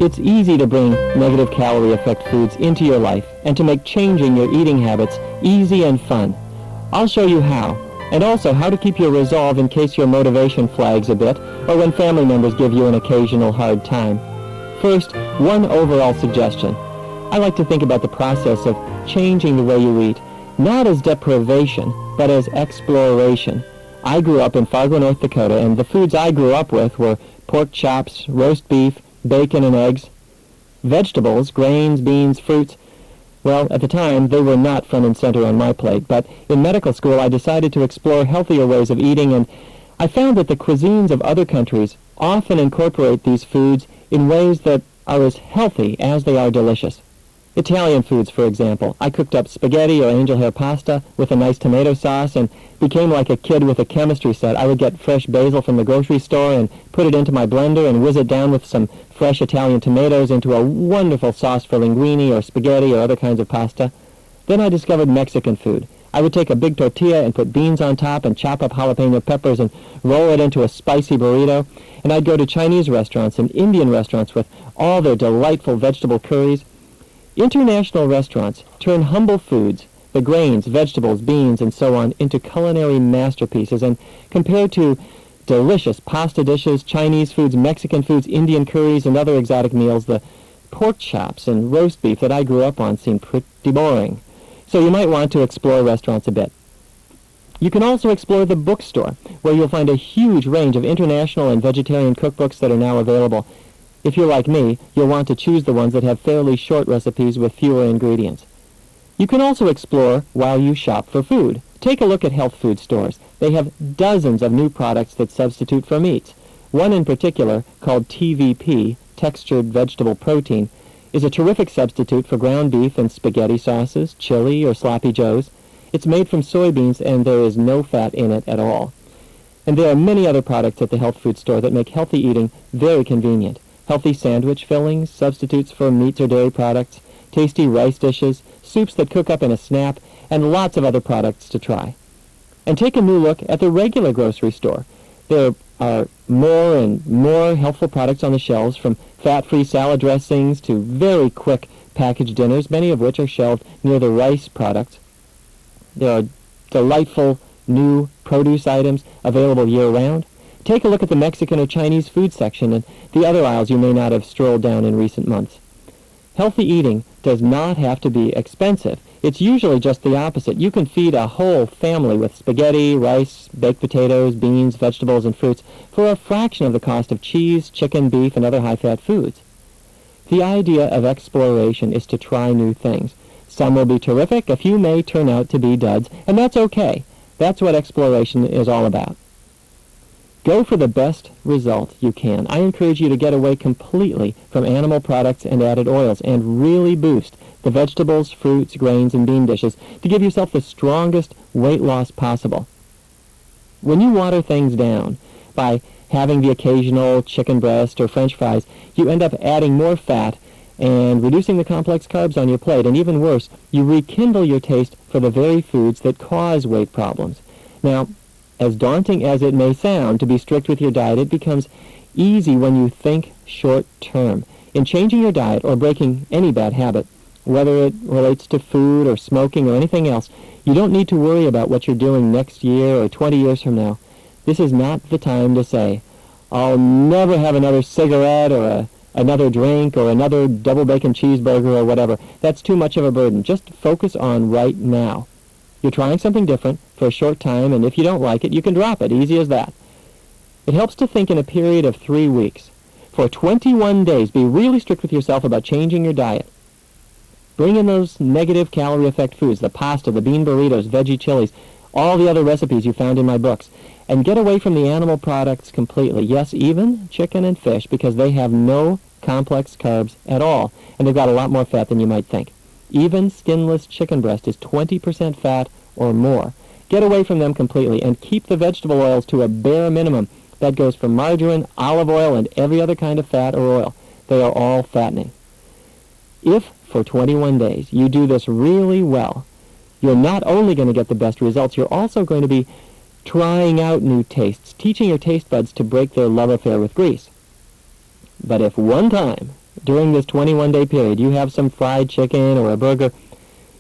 It's easy to bring negative calorie effect foods into your life and to make changing your eating habits easy and fun. I'll show you how, and also how to keep your resolve in case your motivation flags a bit or when family members give you an occasional hard time. First, one overall suggestion. I like to think about the process of changing the way you eat, not as deprivation, but as exploration. I grew up in Fargo, North Dakota, and the foods I grew up with were pork chops, roast beef, bacon and eggs. Vegetables, grains, beans, fruits, well, at the time, they were not front and center on my plate, but in medical school I decided to explore healthier ways of eating, and I found that the cuisines of other countries often incorporate these foods in ways that are as healthy as they are delicious. Italian foods, for example. I cooked up spaghetti or angel hair pasta with a nice tomato sauce and became like a kid with a chemistry set. I would get fresh basil from the grocery store and put it into my blender and whiz it down with some fresh Italian tomatoes into a wonderful sauce for linguine or spaghetti or other kinds of pasta. Then I discovered Mexican food. I would take a big tortilla and put beans on top and chop up jalapeno peppers and roll it into a spicy burrito. And I'd go to Chinese restaurants and Indian restaurants with all their delightful vegetable curries. International restaurants turn humble foods, the grains, vegetables, beans, and so on, into culinary masterpieces. And compared to delicious pasta dishes, Chinese foods, Mexican foods, Indian curries, and other exotic meals, the pork chops and roast beef that I grew up on seem pretty boring. So you might want to explore restaurants a bit. You can also explore the bookstore, where you'll find a huge range of international and vegetarian cookbooks that are now available. If you're like me, you'll want to choose the ones that have fairly short recipes with fewer ingredients. You can also explore while you shop for food. Take a look at health food stores. They have dozens of new products that substitute for meats. One in particular, called TVP, Textured Vegetable Protein, is a terrific substitute for ground beef and spaghetti sauces, chili, or sloppy joes. It's made from soybeans and there is no fat in it at all. And there are many other products at the health food store that make healthy eating very convenient. Healthy sandwich fillings, substitutes for meats or dairy products, tasty rice dishes, soups that cook up in a snap, and lots of other products to try. And take a new look at the regular grocery store. There are more and more healthful products on the shelves, from fat-free salad dressings to very quick packaged dinners, many of which are shelved near the rice products. There are delightful new produce items available year-round. Take a look at the Mexican or Chinese food section and the other aisles you may not have strolled down in recent months. Healthy eating does not have to be expensive. It's usually just the opposite. You can feed a whole family with spaghetti, rice, baked potatoes, beans, vegetables, and fruits for a fraction of the cost of cheese, chicken, beef, and other high-fat foods. The idea of exploration is to try new things. Some will be terrific, a few may turn out to be duds, and that's okay. That's what exploration is all about. Go for the best result you can. I encourage you to get away completely from animal products and added oils and really boost the vegetables, fruits, grains, and bean dishes to give yourself the strongest weight loss possible. When you water things down by having the occasional chicken breast or French fries, you end up adding more fat and reducing the complex carbs on your plate, and even worse, you rekindle your taste for the very foods that cause weight problems. Now, as daunting as it may sound to be strict with your diet, it becomes easy when you think short-term. In changing your diet or breaking any bad habit, whether it relates to food or smoking or anything else, you don't need to worry about what you're doing next year or 20 years from now. This is not the time to say, I'll never have another cigarette or another drink or another double bacon cheeseburger or whatever. That's too much of a burden. Just focus on right now. You're trying something different for a short time, and if you don't like it, you can drop it. Easy as that. It helps to think in a period of 3 weeks. For 21 days, be really strict with yourself about changing your diet. Bring in those negative calorie effect foods, the pasta, the bean burritos, veggie chilies, all the other recipes you found in my books, and get away from the animal products completely. Yes, even chicken and fish, because they have no complex carbs at all, and they've got a lot more fat than you might think. Even skinless chicken breast is 20% fat or more. Get away from them completely and keep the vegetable oils to a bare minimum. That goes for margarine, olive oil, and every other kind of fat or oil. They are all fattening. If for 21 days you do this really well, you're not only going to get the best results, you're also going to be trying out new tastes, teaching your taste buds to break their love affair with grease. But if one time during this 21-day period you have some fried chicken or a burger,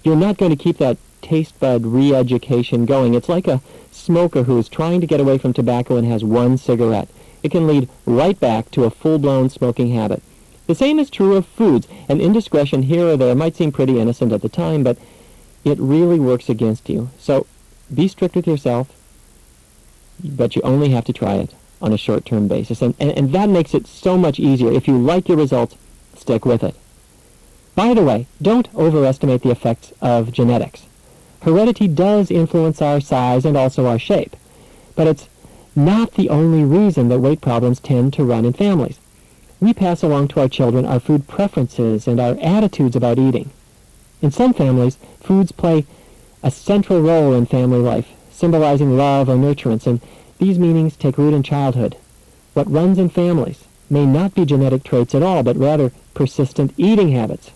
you're not going to keep that taste bud re-education going. It's like a smoker who is trying to get away from tobacco and has one cigarette. It can lead right back to a full-blown smoking habit. The same is true of foods. An indiscretion here or there might seem pretty innocent at the time, but it really works against you. So be strict with yourself, but you only have to try it on a short-term basis. And that makes it so much easier. If you like your results, stick with it. By the way, don't overestimate the effects of genetics. Heredity does influence our size and also our shape, but it's not the only reason that weight problems tend to run in families. We pass along to our children our food preferences and our attitudes about eating. In some families, foods play a central role in family life, symbolizing love or nurturance, and these meanings take root in childhood. What runs in families may not be genetic traits at all, but rather persistent eating habits.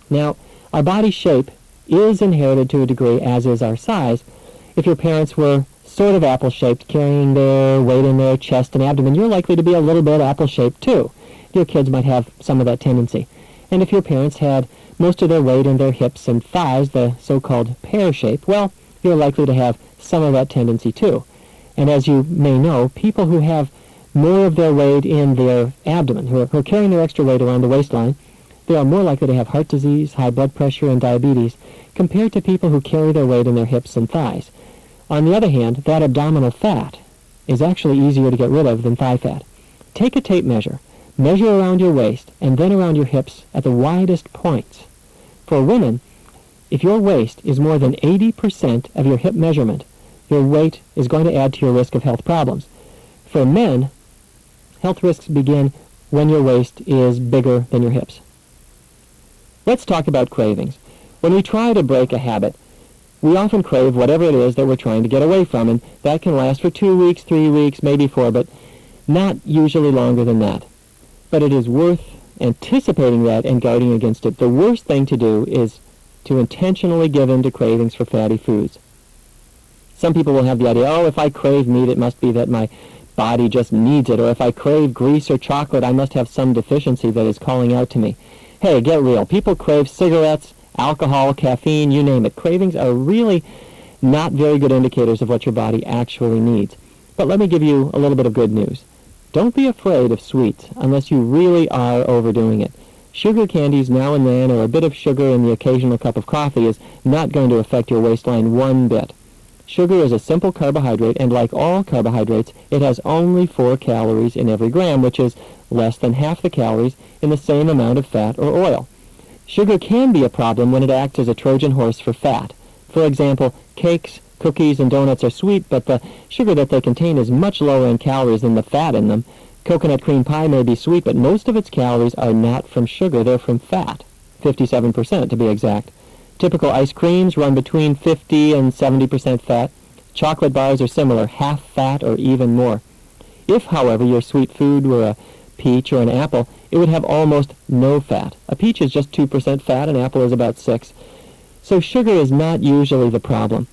Now, our body shape is inherited to a degree, as is our size. If your parents were sort of apple-shaped, carrying their weight in their chest and abdomen, you're likely to be a little bit apple-shaped too. Your kids might have some of that tendency. And if your parents had most of their weight in their hips and thighs, the so-called pear shape, well, you're likely to have some of that tendency too. And as you may know, people who have more of their weight in their abdomen, who are carrying their extra weight around the waistline, they are more likely to have heart disease, high blood pressure, and diabetes compared to people who carry their weight in their hips and thighs. On the other hand, that abdominal fat is actually easier to get rid of than thigh fat. Take a tape measure, measure around your waist, and then around your hips at the widest points. For women, if your waist is more than 80% of your hip measurement, your weight is going to add to your risk of health problems. For men, health risks begin when your waist is bigger than your hips. Let's talk about cravings. When we try to break a habit, we often crave whatever it is that we're trying to get away from, and that can last for 2 weeks, 3 weeks, maybe 4, but not usually longer than that. But it is worth anticipating that and guarding against it. The worst thing to do is to intentionally give in to cravings for fatty foods. Some people will have the idea, oh, if I crave meat, it must be that my body just needs it, or if I crave grease or chocolate, I must have some deficiency that is calling out to me. Hey, get real. People crave cigarettes, alcohol, caffeine, you name it. Cravings are really not very good indicators of what your body actually needs. But let me give you a little bit of good news. Don't be afraid of sweets unless you really are overdoing it. Sugar candies now and then, or a bit of sugar in the occasional cup of coffee, is not going to affect your waistline one bit. Sugar is a simple carbohydrate, and like all carbohydrates, it has only 4 calories in every gram, which is less than half the calories in the same amount of fat or oil. Sugar can be a problem when it acts as a Trojan horse for fat. For example, cakes, cookies, and donuts are sweet, but the sugar that they contain is much lower in calories than the fat in them. Coconut cream pie may be sweet, but most of its calories are not from sugar. They're from fat, 57% to be exact. Typical ice creams run between 50 and 70% fat. Chocolate bars are similar, half fat or even more. If, however, your sweet food were a peach or an apple, it would have almost no fat. A peach is just 2% fat, an apple is about 6%. So sugar is not usually the problem.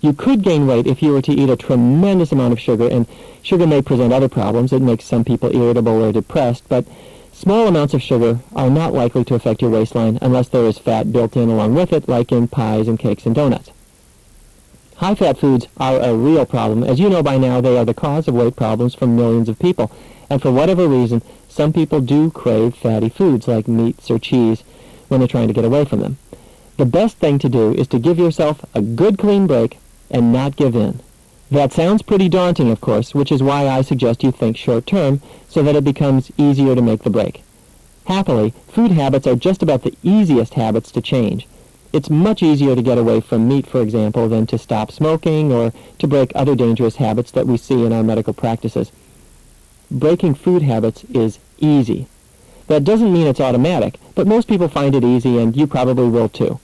You could gain weight if you were to eat a tremendous amount of sugar, and sugar may present other problems. It makes some people irritable or depressed, but small amounts of sugar are not likely to affect your waistline unless there is fat built in along with it, like in pies and cakes and donuts. High-fat foods are a real problem. As you know by now, they are the cause of weight problems for millions of people, and for whatever reason, some people do crave fatty foods like meats or cheese when they're trying to get away from them. The best thing to do is to give yourself a good clean break and not give in. That sounds pretty daunting, of course, which is why I suggest you think short-term so that it becomes easier to make the break. Happily, food habits are just about the easiest habits to change. It's much easier to get away from meat, for example, than to stop smoking or to break other dangerous habits that we see in our medical practices. Breaking food habits is easy. That doesn't mean it's automatic, but most people find it easy, and you probably will too.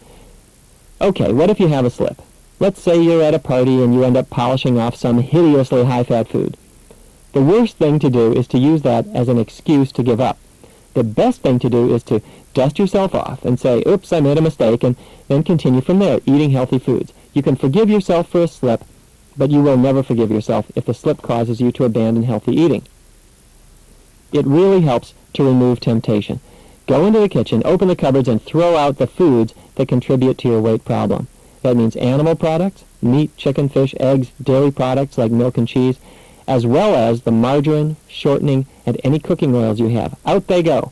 Okay, what if you have a slip? Let's say you're at a party and you end up polishing off some hideously high-fat food. The worst thing to do is to use that as an excuse to give up. The best thing to do is to dust yourself off and say, oops, I made a mistake, and then continue from there, eating healthy foods. You can forgive yourself for a slip, but you will never forgive yourself if the slip causes you to abandon healthy eating. It really helps to remove temptation. go into the kitchen, open the cupboards, and throw out the foods that contribute to your weight problem. That means animal products, meat, chicken, fish, eggs, dairy products like milk and cheese, as well as the margarine, shortening, and any cooking oils you have. Out they go.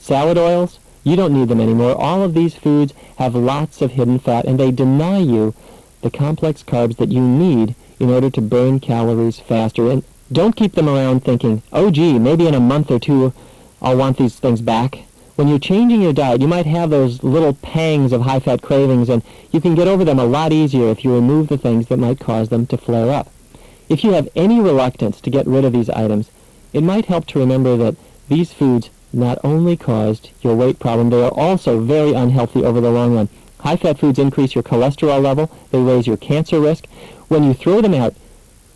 Salad oils, you don't need them anymore. All of these foods have lots of hidden fat, and they deny you the complex carbs that you need in order to burn calories faster. And don't keep them around thinking, oh gee, maybe in a month or two I'll want these things back. When you're changing your diet, you might have those little pangs of high-fat cravings, and you can get over them a lot easier if you remove the things that might cause them to flare up. If you have any reluctance to get rid of these items, it might help to remember that these foods not only caused your weight problem, they are also very unhealthy over the long run. High-fat foods increase your cholesterol level, they raise your cancer risk. When you throw them out,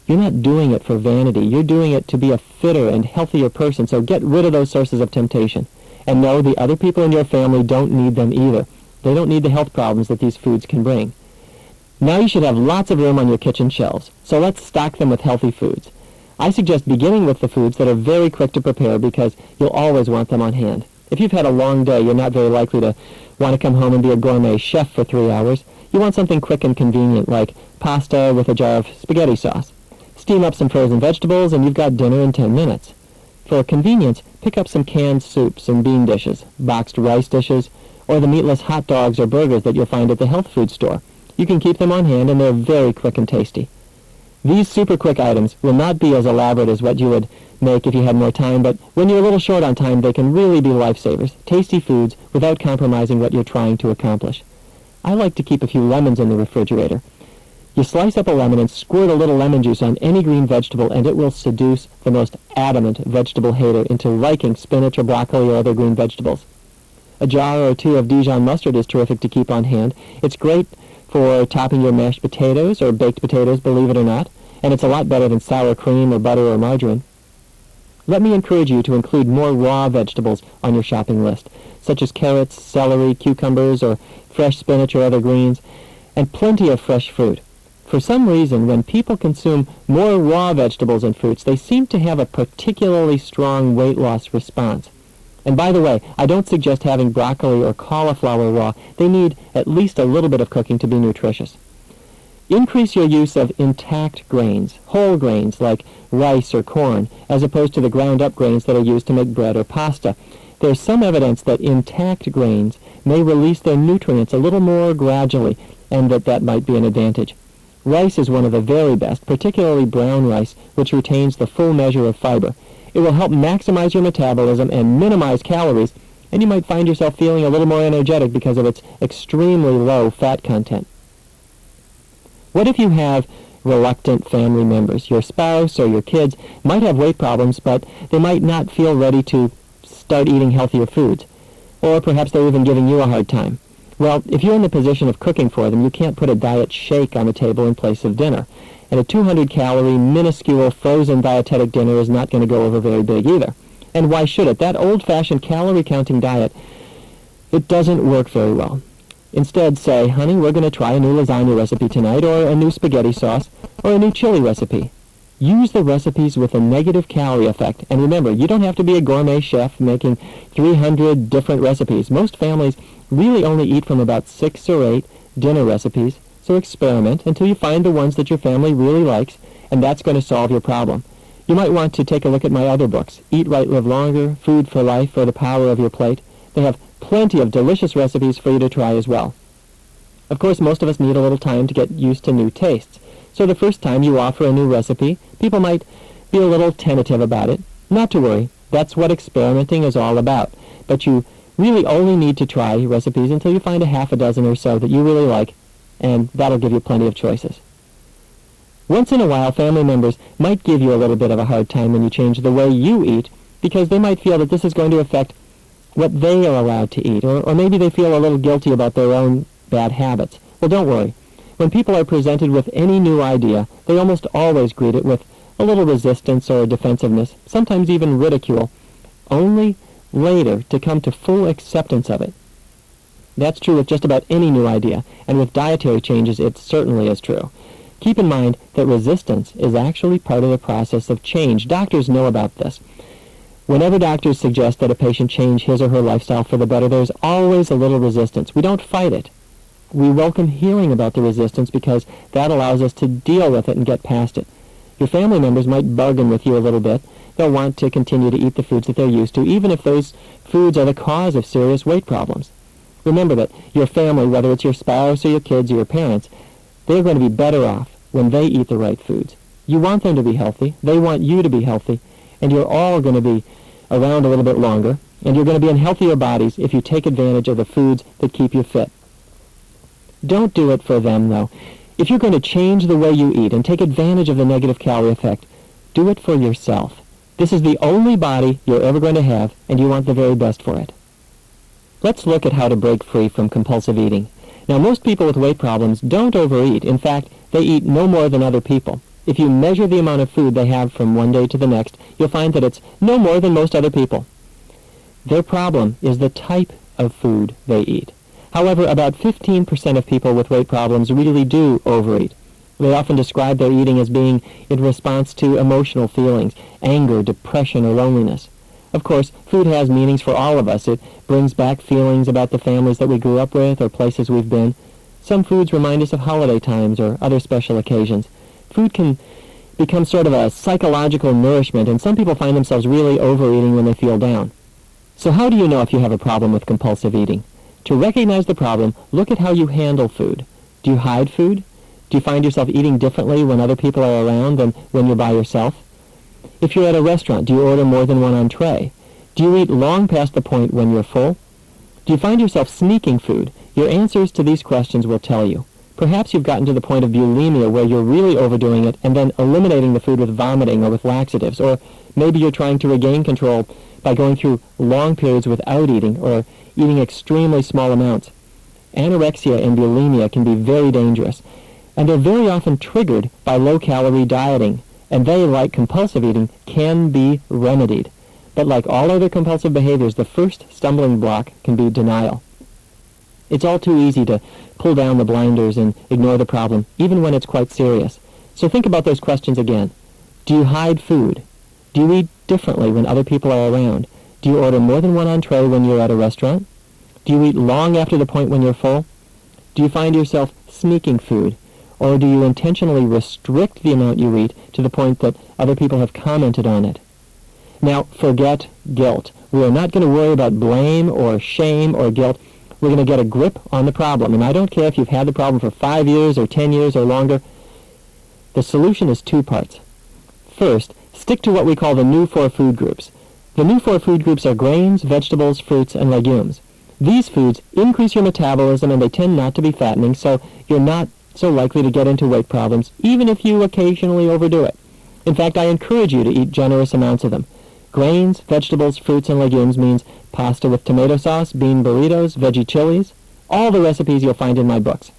you're not doing it for vanity. You're doing it to be a fitter and healthier person, so get rid of those sources of temptation. And no, the other people in your family don't need them either. They don't need the health problems that these foods can bring. Now you should have lots of room on your kitchen shelves, so let's stock them with healthy foods. I suggest beginning with the foods that are very quick to prepare because you'll always want them on hand. If you've had a long day, you're not very likely to want to come home and be a gourmet chef for 3 hours. You want something quick and convenient like pasta with a jar of spaghetti sauce. Steam up some frozen vegetables and you've got dinner in 10 minutes. For convenience, pick up some canned soups and bean dishes, boxed rice dishes, or the meatless hot dogs or burgers that you'll find at the health food store. You can keep them on hand and they're very quick and tasty. These super quick items will not be as elaborate as what you would make if you had more time, but when you're a little short on time, they can really be lifesavers. Tasty foods without compromising what you're trying to accomplish. I like to keep a few lemons in the refrigerator. You slice up a lemon and squirt a little lemon juice on any green vegetable, and it will seduce the most adamant vegetable hater into liking spinach or broccoli or other green vegetables. A jar or two of Dijon mustard is terrific to keep on hand. It's great for topping your mashed potatoes or baked potatoes, believe it or not, and it's a lot better than sour cream or butter or margarine. Let me encourage you to include more raw vegetables on your shopping list, such as carrots, celery, cucumbers, or fresh spinach or other greens, and plenty of fresh fruit. For some reason, when people consume more raw vegetables and fruits, they seem to have a particularly strong weight loss response. And by the way, I don't suggest having broccoli or cauliflower raw. They need at least a little bit of cooking to be nutritious. Increase your use of intact grains, whole grains like rice or corn, as opposed to the ground-up grains that are used to make bread or pasta. There's some evidence that intact grains may release their nutrients a little more gradually, and that might be an advantage. Rice is one of the very best, particularly brown rice, which retains the full measure of fiber. It will help maximize your metabolism and minimize calories, and you might find yourself feeling a little more energetic because of its extremely low fat content. What if you have reluctant family members? Your spouse or your kids might have weight problems, but they might not feel ready to start eating healthier foods. Or perhaps they're even giving you a hard time. Well, if you're in the position of cooking for them, you can't put a diet shake on the table in place of dinner. And a 200-calorie, minuscule, frozen dietetic dinner is not going to go over very big either. And why should it? That old-fashioned calorie-counting diet, it doesn't work very well. Instead, say, honey, we're going to try a new lasagna recipe tonight, or a new spaghetti sauce, or a new chili recipe. Use the recipes with a negative calorie effect. And remember, you don't have to be a gourmet chef making 300 different recipes. Most families really only eat from about 6 or 8 dinner recipes, so experiment until you find the ones that your family really likes, and that's going to solve your problem. You might want to take a look at my other books, Eat Right, Live Longer, Food for Life, or The Power of Your Plate. They have plenty of delicious recipes for you to try as well. Of course, most of us need a little time to get used to new tastes, so the first time you offer a new recipe, people might be a little tentative about it. Not to worry, that's what experimenting is all about, but you really only need to try recipes until you find a half a dozen or so that you really like, and that'll give you plenty of choices. Once in a while, family members might give you a little bit of a hard time when you change the way you eat, because they might feel that this is going to affect what they are allowed to eat, or maybe they feel a little guilty about their own bad habits. Well, don't worry. When people are presented with any new idea, they almost always greet it with a little resistance or defensiveness, sometimes even ridicule, only later to come to full acceptance of it. That's true with just about any new idea, and with dietary changes it certainly is true. Keep in mind that resistance is actually part of the process of change. Doctors know about this. Whenever doctors suggest that a patient change his or her lifestyle for the better, there's always a little resistance. We don't fight it. We welcome hearing about the resistance because that allows us to deal with it and get past it. Your family members might bargain with you a little bit. They'll want to continue to eat the foods that they're used to, even if those foods are the cause of serious weight problems. Remember that your family, whether it's your spouse or your kids or your parents, they're going to be better off when they eat the right foods. You want them to be healthy. They want you to be healthy. And you're all going to be around a little bit longer. And you're going to be in healthier bodies if you take advantage of the foods that keep you fit. Don't do it for them, though. If you're going to change the way you eat and take advantage of the negative calorie effect, do it for yourself. This is the only body you're ever going to have, and you want the very best for it. Let's look at how to break free from compulsive eating. Now, most people with weight problems don't overeat. In fact, they eat no more than other people. If you measure the amount of food they have from one day to the next, you'll find that it's no more than most other people. Their problem is the type of food they eat. However, about 15% of people with weight problems really do overeat. They often describe their eating as being in response to emotional feelings, anger, depression, or loneliness. Of course, food has meanings for all of us. It brings back feelings about the families that we grew up with or places we've been. Some foods remind us of holiday times or other special occasions. Food can become sort of a psychological nourishment, and some people find themselves really overeating when they feel down. So how do you know if you have a problem with compulsive eating? To recognize the problem, look at how you handle food. Do you hide food? Do you find yourself eating differently when other people are around than when you're by yourself? If you're at a restaurant, do you order more than one entree? Do you eat long past the point when you're full? Do you find yourself sneaking food? Your answers to these questions will tell you. Perhaps you've gotten to the point of bulimia where you're really overdoing it and then eliminating the food with vomiting or with laxatives. Or maybe you're trying to regain control by going through long periods without eating or eating extremely small amounts. Anorexia and bulimia can be very dangerous, and they're very often triggered by low-calorie dieting, and they, like compulsive eating, can be remedied. But like all other compulsive behaviors, the first stumbling block can be denial. It's all too easy to pull down the blinders and ignore the problem, even when it's quite serious. So think about those questions again. Do you hide food? Do you eat differently when other people are around? Do you order more than one entree when you're at a restaurant? Do you eat long after the point when you're full? Do you find yourself sneaking food? Or do you intentionally restrict the amount you eat to the point that other people have commented on it? Now, forget guilt. We are not going to worry about blame or shame or guilt. We're going to get a grip on the problem. And I don't care if you've had the problem for 5 years or 10 years or longer. The solution is two parts. First, stick to what we call the new 4 food groups. The new 4 food groups are grains, vegetables, fruits, and legumes. These foods increase your metabolism and they tend not to be fattening, so you're not so likely to get into weight problems, even if you occasionally overdo it. In fact, I encourage you to eat generous amounts of them. Grains, vegetables, fruits, and legumes means pasta with tomato sauce, bean burritos, veggie chilies, all the recipes you'll find in my books.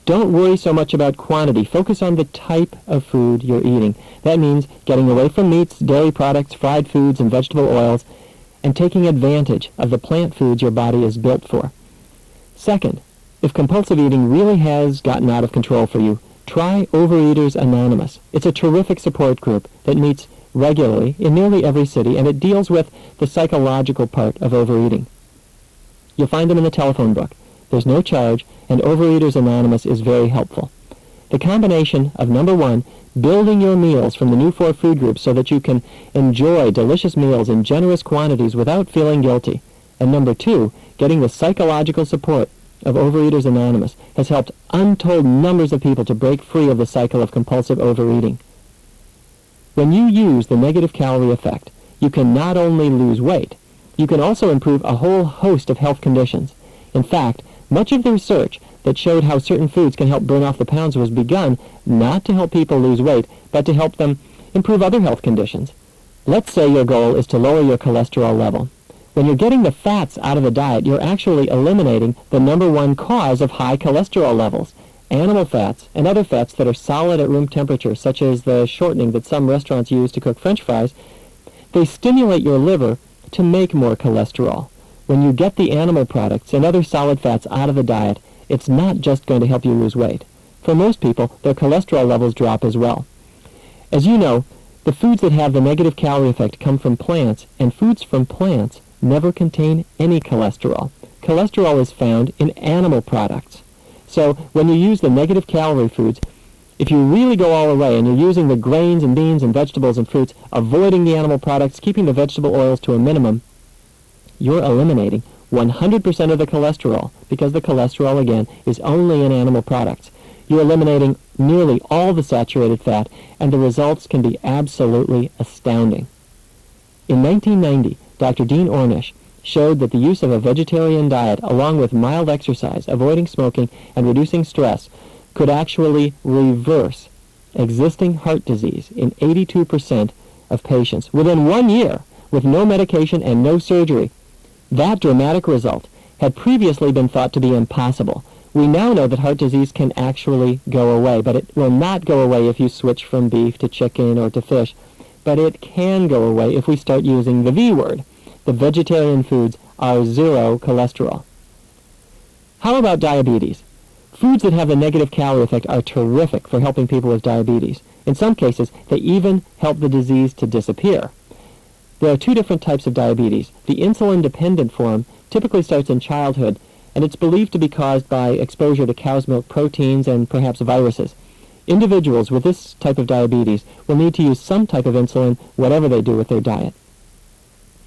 Don't worry so much about quantity. Focus on the type of food you're eating. That means getting away from meats, dairy products, fried foods, and vegetable oils, and taking advantage of the plant foods your body is built for. Second, if compulsive eating really has gotten out of control for you, try Overeaters Anonymous. It's a terrific support group that meets regularly in nearly every city, and it deals with the psychological part of overeating. You'll find them in the telephone book. There's no charge, and Overeaters Anonymous is very helpful. The combination of, number 1, building your meals from the new 4 food groups so that you can enjoy delicious meals in generous quantities without feeling guilty, and number 2, getting the psychological support of Overeaters Anonymous has helped untold numbers of people to break free of the cycle of compulsive overeating. When you use the negative calorie effect, you can not only lose weight, you can also improve a whole host of health conditions. In fact, much of the research that showed how certain foods can help burn off the pounds was begun not to help people lose weight, but to help them improve other health conditions. Let's say your goal is to lower your cholesterol level. When you're getting the fats out of the diet, you're actually eliminating the number 1 cause of high cholesterol levels. Animal fats and other fats that are solid at room temperature, such as the shortening that some restaurants use to cook French fries, they stimulate your liver to make more cholesterol. When you get the animal products and other solid fats out of the diet, it's not just going to help you lose weight. For most people, their cholesterol levels drop as well. As you know, The foods that have the negative calorie effect come from plants, and foods from plants never contain any cholesterol. Cholesterol is found in animal products. So when you use the negative calorie foods, if you really go all the way and you're using the grains and beans and vegetables and fruits, avoiding the animal products, keeping the vegetable oils to a minimum, you're eliminating 100% of the cholesterol, because the cholesterol, again, is only in animal products. You're eliminating nearly all the saturated fat, and the results can be absolutely astounding. In 1990, Dr. Dean Ornish showed that the use of a vegetarian diet, along with mild exercise, avoiding smoking, and reducing stress, could actually reverse existing heart disease in 82% of patients within 1 year with no medication and no surgery. That dramatic result had previously been thought to be impossible. We now know that heart disease can actually go away, but it will not go away if you switch from beef to chicken or to fish. But it can go away if we start using the V word. The vegetarian foods are zero cholesterol. How about diabetes? Foods that have the negative calorie effect are terrific for helping people with diabetes. In some cases, they even help the disease to disappear. There are two different types of diabetes. The insulin-dependent form typically starts in childhood, and it's believed to be caused by exposure to cow's milk proteins and perhaps viruses. Individuals with this type of diabetes will need to use some type of insulin, whatever they do with their diet.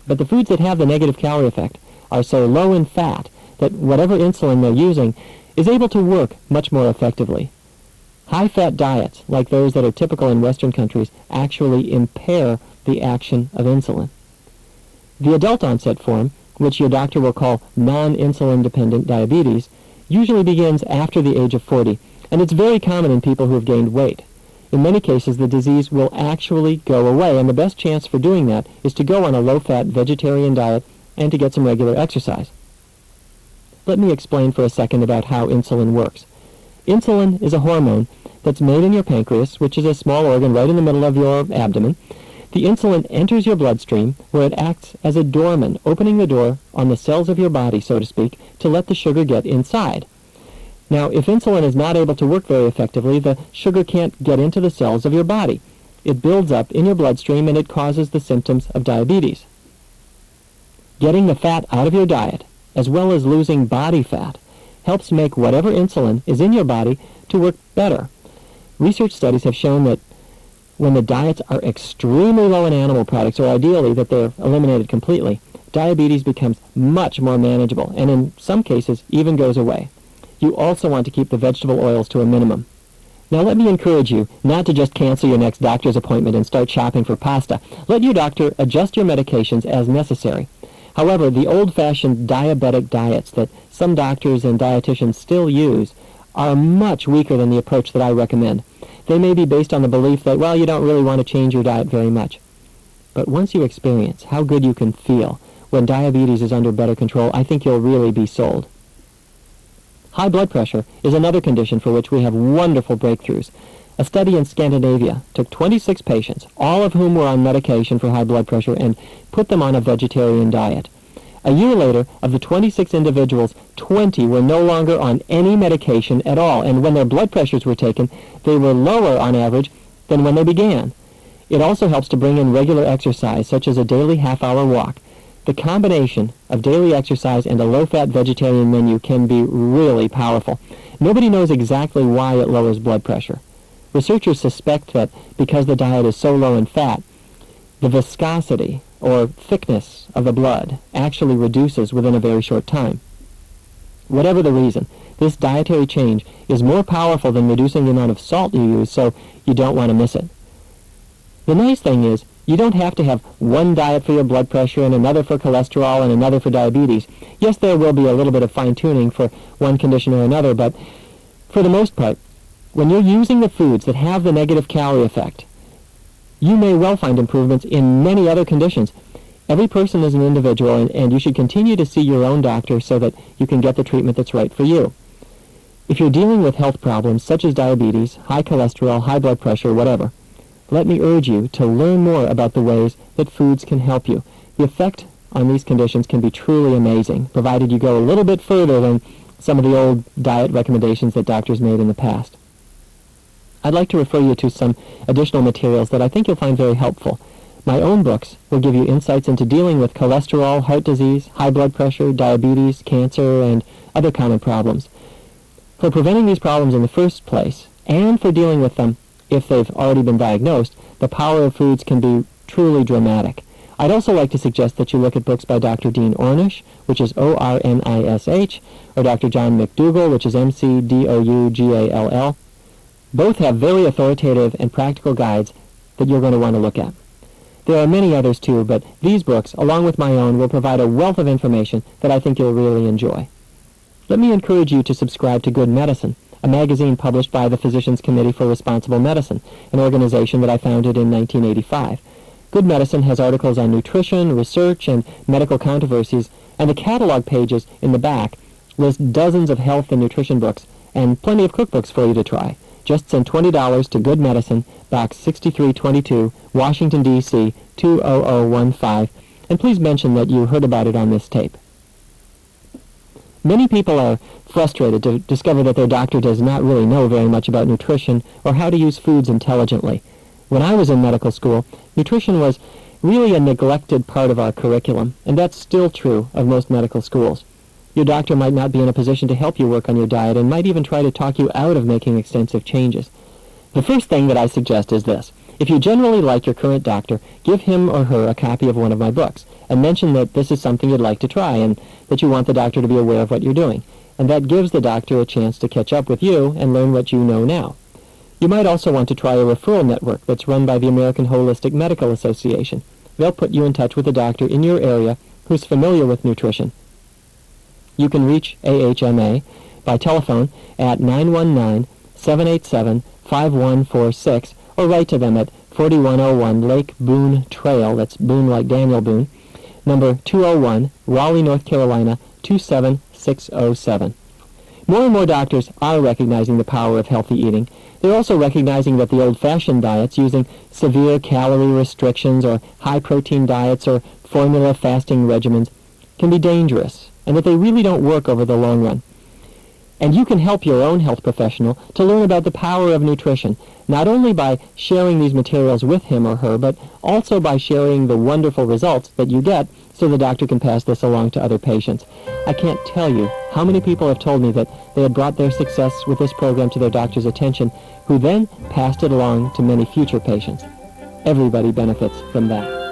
But the foods that have the negative calorie effect are so low in fat that whatever insulin they're using is able to work much more effectively. High-fat diets, like those that are typical in Western countries, actually impair the action of insulin. The adult-onset form, which your doctor will call non-insulin-dependent diabetes, usually begins after the age of 40, and it's very common in people who have gained weight. In many cases, the disease will actually go away, and the best chance for doing that is to go on a low-fat vegetarian diet and to get some regular exercise. Let me explain for a second about how insulin works. Insulin is a hormone that's made in your pancreas, which is a small organ right in the middle of your abdomen. The insulin enters your bloodstream, where it acts as a doorman, opening the door on the cells of your body, so to speak, to let the sugar get inside. Now, if insulin is not able to work very effectively, the sugar can't get into the cells of your body. It builds up in your bloodstream, and it causes the symptoms of diabetes. Getting the fat out of your diet, as well as losing body fat, helps make whatever insulin is in your body to work better. Research studies have shown that when the diets are extremely low in animal products, or ideally that they're eliminated completely, diabetes becomes much more manageable, and in some cases even goes away. You also want to keep the vegetable oils to a minimum. Now let me encourage you not to just cancel your next doctor's appointment and start shopping for pasta. Let your doctor adjust your medications as necessary. However, the old-fashioned diabetic diets that some doctors and dietitians still use are much weaker than the approach that I recommend. They may be based on the belief that, well, you don't really want to change your diet very much. But once you experience how good you can feel when diabetes is under better control, I think you'll really be sold. High blood pressure is another condition for which we have wonderful breakthroughs. A study in Scandinavia took 26 patients, all of whom were on medication for high blood pressure, and put them on a vegetarian diet. A year later, of the 26 individuals, 20 were no longer on any medication at all, and when their blood pressures were taken, they were lower on average than when they began. It also helps to bring in regular exercise, such as a daily half-hour walk. The combination of daily exercise and a low-fat vegetarian menu can be really powerful. Nobody knows exactly why it lowers blood pressure. Researchers suspect that because the diet is so low in fat, the viscosity or thickness of the blood actually reduces within a very short time. Whatever the reason, this dietary change is more powerful than reducing the amount of salt you use, so you don't want to miss it. The nice thing is, you don't have to have one diet for your blood pressure and another for cholesterol and another for diabetes. Yes, there will be a little bit of fine-tuning for one condition or another, but for the most part, when you're using the foods that have the negative calorie effect, you may well find improvements in many other conditions. Every person is an individual, and you should continue to see your own doctor so that you can get the treatment that's right for you. If you're dealing with health problems such as diabetes, high cholesterol, high blood pressure, whatever, let me urge you to learn more about the ways that foods can help you. The effect on these conditions can be truly amazing, provided you go a little bit further than some of the old diet recommendations that doctors made in the past. I'd like to refer you to some additional materials that I think you'll find very helpful. My own books will give you insights into dealing with cholesterol, heart disease, high blood pressure, diabetes, cancer, and other common problems. For preventing these problems in the first place, and for dealing with them if they've already been diagnosed, the power of foods can be truly dramatic. I'd also like to suggest that you look at books by Dr. Dean Ornish, which is Ornish, or Dr. John McDougall, which is McDougall. Both have very authoritative and practical guides that you're going to want to look at. There are many others too, but these books, along with my own, will provide a wealth of information that I think you'll really enjoy. Let me encourage you to subscribe to Good Medicine, a magazine published by the Physicians Committee for Responsible Medicine, an organization that I founded in 1985. Good Medicine has articles on nutrition, research, and medical controversies, and the catalog pages in the back list dozens of health and nutrition books and plenty of cookbooks for you to try. Just send $20 to Good Medicine, Box 6322, Washington, D.C. 20015, and please mention that you heard about it on this tape. Many people are frustrated to discover that their doctor does not really know very much about nutrition or how to use foods intelligently. When I was in medical school, nutrition was really a neglected part of our curriculum, and that's still true of most medical schools. Your doctor might not be in a position to help you work on your diet and might even try to talk you out of making extensive changes. The first thing that I suggest is this. If you generally like your current doctor, give him or her a copy of one of my books and mention that this is something you'd like to try and that you want the doctor to be aware of what you're doing. And that gives the doctor a chance to catch up with you and learn what you know now. You might also want to try a referral network that's run by the American Holistic Medical Association. They'll put you in touch with a doctor in your area who's familiar with nutrition. You can reach AHMA by telephone at 919-787-5146 or write to them at 4101 Lake Boone Trail, that's Boone like Daniel Boone, number 201, Raleigh, North Carolina, 27607. More and more doctors are recognizing the power of healthy eating. They're also recognizing that the old-fashioned diets using severe calorie restrictions or high-protein diets or formula fasting regimens can be dangerous and that they really don't work over the long run. And you can help your own health professional to learn about the power of nutrition, not only by sharing these materials with him or her, but also by sharing the wonderful results that you get so the doctor can pass this along to other patients. I can't tell you how many people have told me that they had brought their success with this program to their doctor's attention, who then passed it along to many future patients. Everybody benefits from that.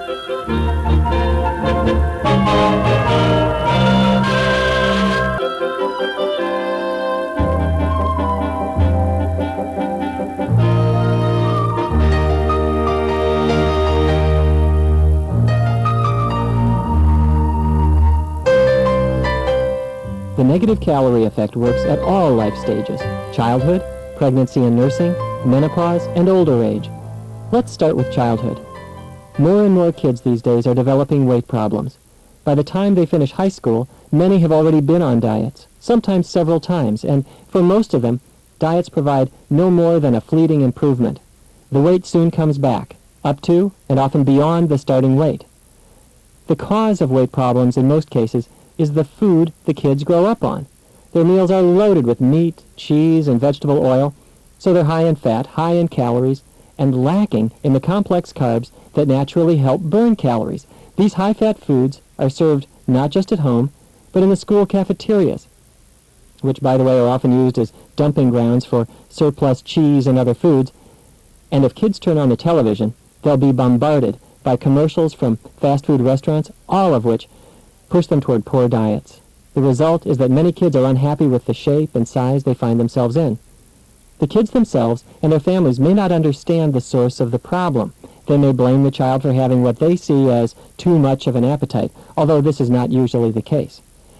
The negative calorie effect works at all life stages: childhood, pregnancy and nursing, menopause, and older age. Let's start with childhood. More and more kids these days are developing weight problems. By the time they finish high school, many have already been on diets, sometimes several times, and for most of them, diets provide no more than a fleeting improvement. The weight soon comes back, up to and often beyond the starting weight. The cause of weight problems in most cases is the food the kids grow up on. Their meals are loaded with meat, cheese, and vegetable oil, so they're high in fat, high in calories, and lacking in the complex carbs that naturally help burn calories. These high-fat foods are served not just at home, but in the school cafeterias, which, by the way, are often used as dumping grounds for surplus cheese and other foods. And if kids turn on the television, they'll be bombarded by commercials from fast food restaurants, all of which push them toward poor diets. The result is that many kids are unhappy with the shape and size they find themselves in. The kids themselves and their families may not understand the source of the problem. They may blame the child for having what they see as too much of an appetite, although this is not usually the case.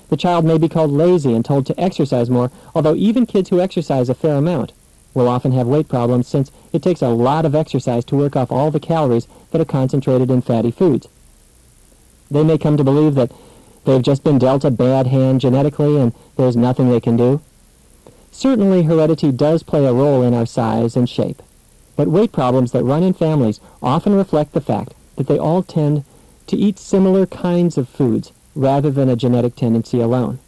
The child may be called lazy and told to exercise more, although even kids who exercise a fair amount will often have weight problems, since it takes a lot of exercise to work off all the calories that are concentrated in fatty foods. They may come to believe that they've just been dealt a bad hand genetically and there's nothing they can do. Certainly, heredity does play a role in our size and shape, but weight problems that run in families often reflect the fact that they all tend to eat similar kinds of foods rather than a genetic tendency alone.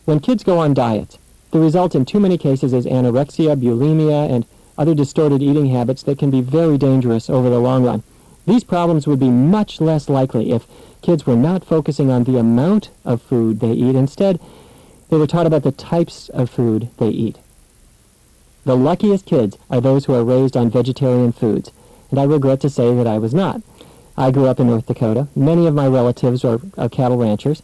When kids go on diets, the result in too many cases is anorexia, bulimia, and other distorted eating habits that can be very dangerous over the long run. These problems would be much less likely if kids were not focusing on the amount of food they eat. Instead, they were taught about the types of food they eat. The luckiest kids are those who are raised on vegetarian foods, and I regret to say that I was not. I grew up in North Dakota. Many of my relatives are cattle ranchers,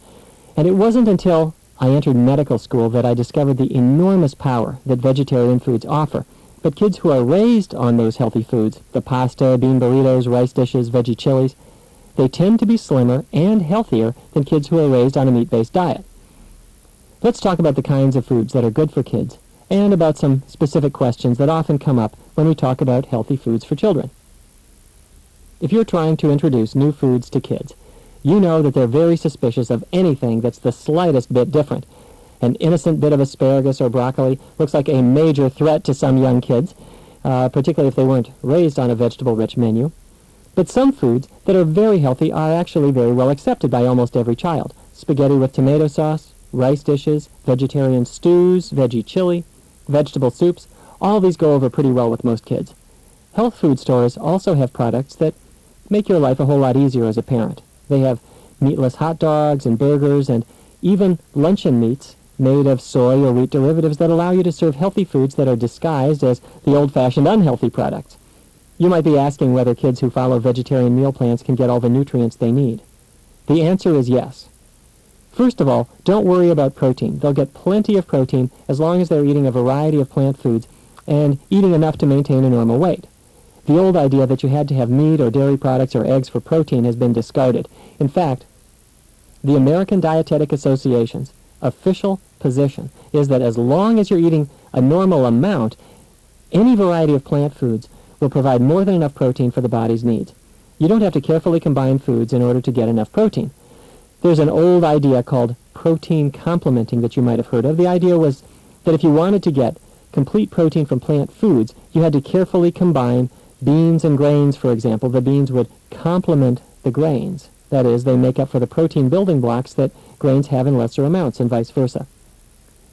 and it wasn't until I entered medical school that I discovered the enormous power that vegetarian foods offer. But kids who are raised on those healthy foods, the pasta, bean burritos, rice dishes, veggie chilies, they tend to be slimmer and healthier than kids who are raised on a meat-based diet. Let's talk about the kinds of foods that are good for kids and about some specific questions that often come up when we talk about healthy foods for children. If you're trying to introduce new foods to kids, you know that they're very suspicious of anything that's the slightest bit different. An innocent bit of asparagus or broccoli looks like a major threat to some young kids, particularly if they weren't raised on a vegetable-rich menu. But some foods that are very healthy are actually very well accepted by almost every child. Spaghetti with tomato sauce, rice dishes, vegetarian stews, veggie chili, vegetable soups, all these go over pretty well with most kids. Health food stores also have products that make your life a whole lot easier as a parent. They have meatless hot dogs and burgers and even luncheon meats made of soy or wheat derivatives that allow you to serve healthy foods that are disguised as the old-fashioned unhealthy products. You might be asking whether kids who follow vegetarian meal plans can get all the nutrients they need. The answer is yes. First of all, don't worry about protein. They'll get plenty of protein as long as they're eating a variety of plant foods and eating enough to maintain a normal weight. The old idea that you had to have meat or dairy products or eggs for protein has been discarded. In fact, the American Dietetic Association's official position is that as long as you're eating a normal amount, any variety of plant foods will provide more than enough protein for the body's needs. You don't have to carefully combine foods in order to get enough protein. There's an old idea called protein complementing that you might have heard of. The idea was that if you wanted to get complete protein from plant foods, you had to carefully combine beans and grains, for example. The beans would complement the grains. That is, they make up for the protein building blocks that grains have in lesser amounts, and vice versa.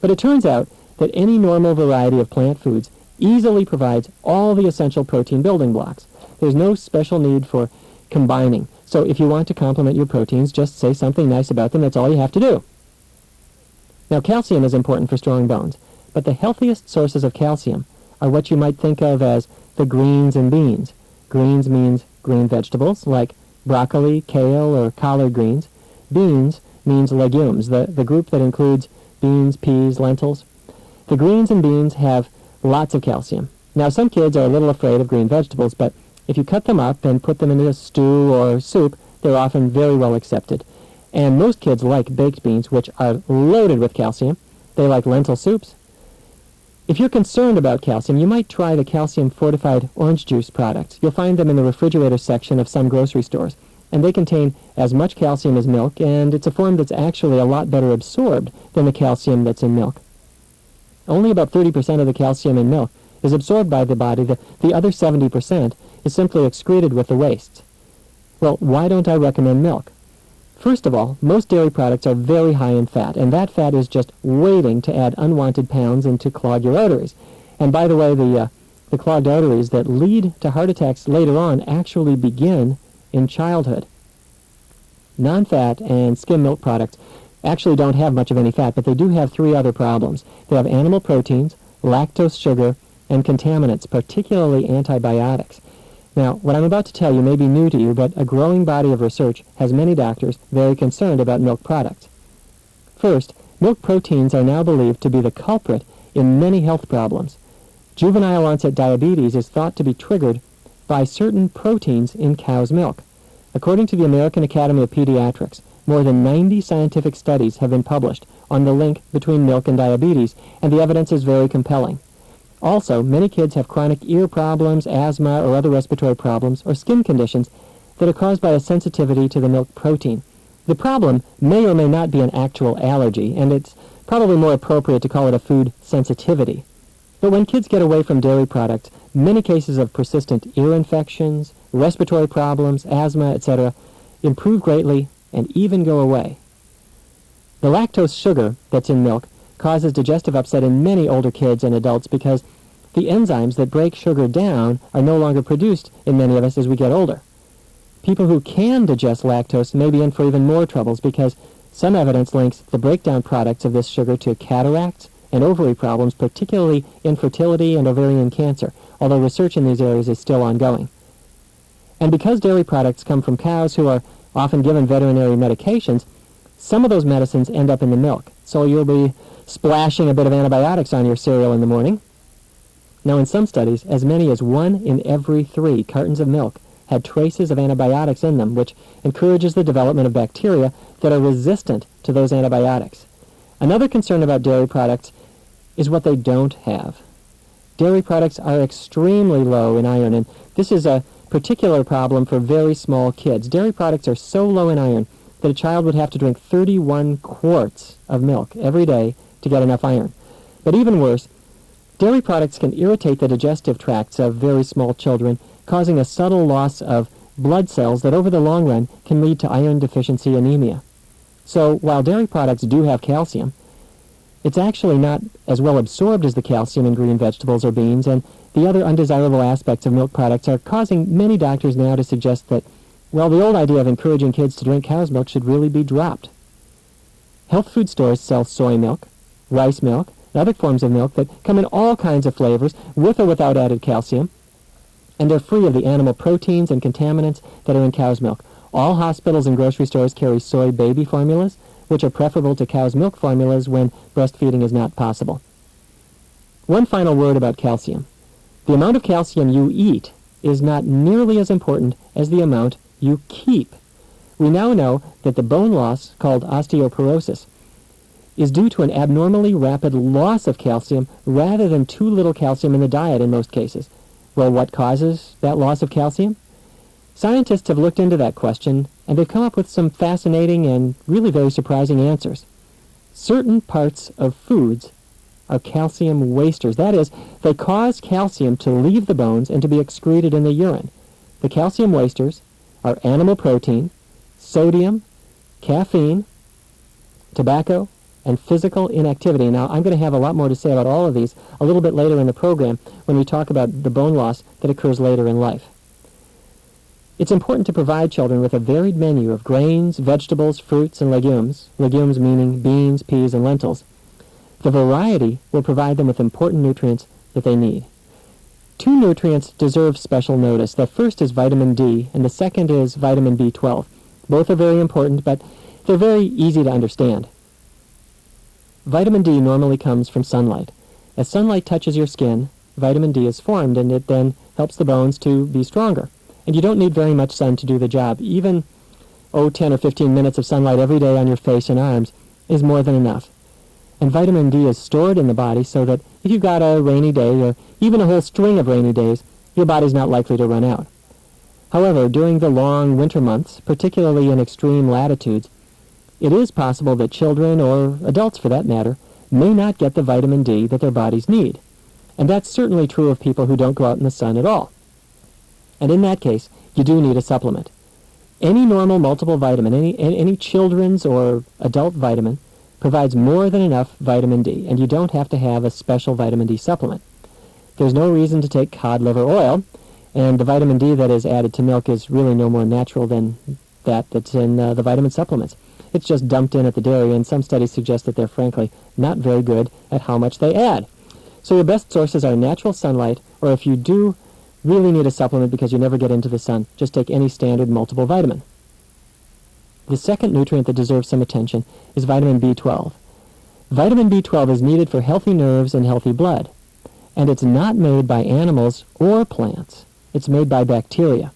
But it turns out that any normal variety of plant foods easily provides all the essential protein building blocks. There's no special need for combining. So if you want to complement your proteins, just say something nice about them. That's all you have to do. Now, calcium is important for strong bones, but the healthiest sources of calcium are what you might think of as the greens and beans. Greens means green vegetables like broccoli, kale, or collard greens. Beans means legumes, the group that includes beans, peas, lentils. The greens and beans have lots of calcium. Now, some kids are a little afraid of green vegetables, but if you cut them up and put them into a stew or soup, they're often very well accepted. And most kids like baked beans, which are loaded with calcium. They like lentil soups. If you're concerned about calcium, you might try the calcium-fortified orange juice products. You'll find them in the refrigerator section of some grocery stores. And they contain as much calcium as milk, and it's a form that's actually a lot better absorbed than the calcium that's in milk. Only about 30% of the calcium in milk is absorbed by the body. The other 70% is simply excreted with the wastes. Well, why don't I recommend milk? First of all, most dairy products are very high in fat, and that fat is just waiting to add unwanted pounds and to clog your arteries. And by the way, the clogged arteries that lead to heart attacks later on actually begin in childhood. Non-fat and skim milk products actually don't have much of any fat, but they do have three other problems. They have animal proteins, lactose sugar, and contaminants, particularly antibiotics. Now, what I'm about to tell you may be new to you, but a growing body of research has many doctors very concerned about milk products. First, milk proteins are now believed to be the culprit in many health problems. Juvenile onset diabetes is thought to be triggered by certain proteins in cow's milk. According to the American Academy of Pediatrics, more than 90 scientific studies have been published on the link between milk and diabetes, and the evidence is very compelling. Also, many kids have chronic ear problems, asthma, or other respiratory problems, or skin conditions that are caused by a sensitivity to the milk protein. The problem may or may not be an actual allergy, and it's probably more appropriate to call it a food sensitivity. But when kids get away from dairy products, many cases of persistent ear infections, respiratory problems, asthma, etc., improve greatly and even go away. The lactose sugar that's in milk causes digestive upset in many older kids and adults because the enzymes that break sugar down are no longer produced in many of us as we get older. People who can digest lactose may be in for even more troubles because some evidence links the breakdown products of this sugar to cataracts and ovary problems, particularly infertility and ovarian cancer, although research in these areas is still ongoing. And because dairy products come from cows who are often given veterinary medications, some of those medicines end up in the milk. So you'll be splashing a bit of antibiotics on your cereal in the morning. Now, in some studies, as many as 1 in every 3 cartons of milk had traces of antibiotics in them, which encourages the development of bacteria that are resistant to those antibiotics. Another concern about dairy products is what they don't have. Dairy products are extremely low in iron, and this is a particular problem for very small kids. Dairy products are so low in iron that a child would have to drink 31 quarts of milk every day to get enough iron. But even worse, dairy products can irritate the digestive tracts of very small children, causing a subtle loss of blood cells that over the long run can lead to iron deficiency anemia. So while dairy products do have calcium, it's actually not as well absorbed as the calcium in green vegetables or beans, and the other undesirable aspects of milk products are causing many doctors now to suggest that, well, the old idea of encouraging kids to drink cow's milk should really be dropped. Health food stores sell soy milk, rice milk, and other forms of milk that come in all kinds of flavors, with or without added calcium, and they're free of the animal proteins and contaminants that are in cow's milk. All hospitals and grocery stores carry soy baby formulas, which are preferable to cow's milk formulas when breastfeeding is not possible. One final word about calcium. The amount of calcium you eat is not nearly as important as the amount you keep. We now know that the bone loss, called osteoporosis, is due to an abnormally rapid loss of calcium rather than too little calcium in the diet in most cases. Well, what causes that loss of calcium? Scientists have looked into that question, and they've come up with some fascinating and really very surprising answers. Certain parts of foods are calcium wasters. That is, they cause calcium to leave the bones and to be excreted in the urine. The calcium wasters are animal protein, sodium, caffeine, tobacco, and physical inactivity. Now, I'm going to have a lot more to say about all of these a little bit later in the program when we talk about the bone loss that occurs later in life. It's important to provide children with a varied menu of grains, vegetables, fruits, and legumes meaning beans, peas, and lentils. The variety will provide them with important nutrients that they need. 2 nutrients deserve special notice. The first is vitamin D, and the second is vitamin B12. Both are very important, but they're very easy to understand. Vitamin D normally comes from sunlight. As sunlight touches your skin, vitamin D is formed, and it then helps the bones to be stronger. And you don't need very much sun to do the job. Even, 10 or 15 minutes of sunlight every day on your face and arms is more than enough. And vitamin D is stored in the body so that if you've got a rainy day or even a whole string of rainy days, your body's not likely to run out. However, during the long winter months, particularly in extreme latitudes, it is possible that children, or adults for that matter, may not get the vitamin D that their bodies need. And that's certainly true of people who don't go out in the sun at all. And in that case, you do need a supplement. Any normal multiple vitamin, any children's or adult vitamin, provides more than enough vitamin D, and you don't have to have a special vitamin D supplement. There's no reason to take cod liver oil, and the vitamin D that is added to milk is really no more natural than that's in the vitamin supplements. It's just dumped in at the dairy, and some studies suggest that they're frankly not very good at how much they add. So your best sources are natural sunlight, or if you do really need a supplement because you never get into the sun, just take any standard multiple vitamin. The second nutrient that deserves some attention is vitamin B12. Vitamin B12 is needed for healthy nerves and healthy blood, and it's not made by animals or plants. It's made by bacteria.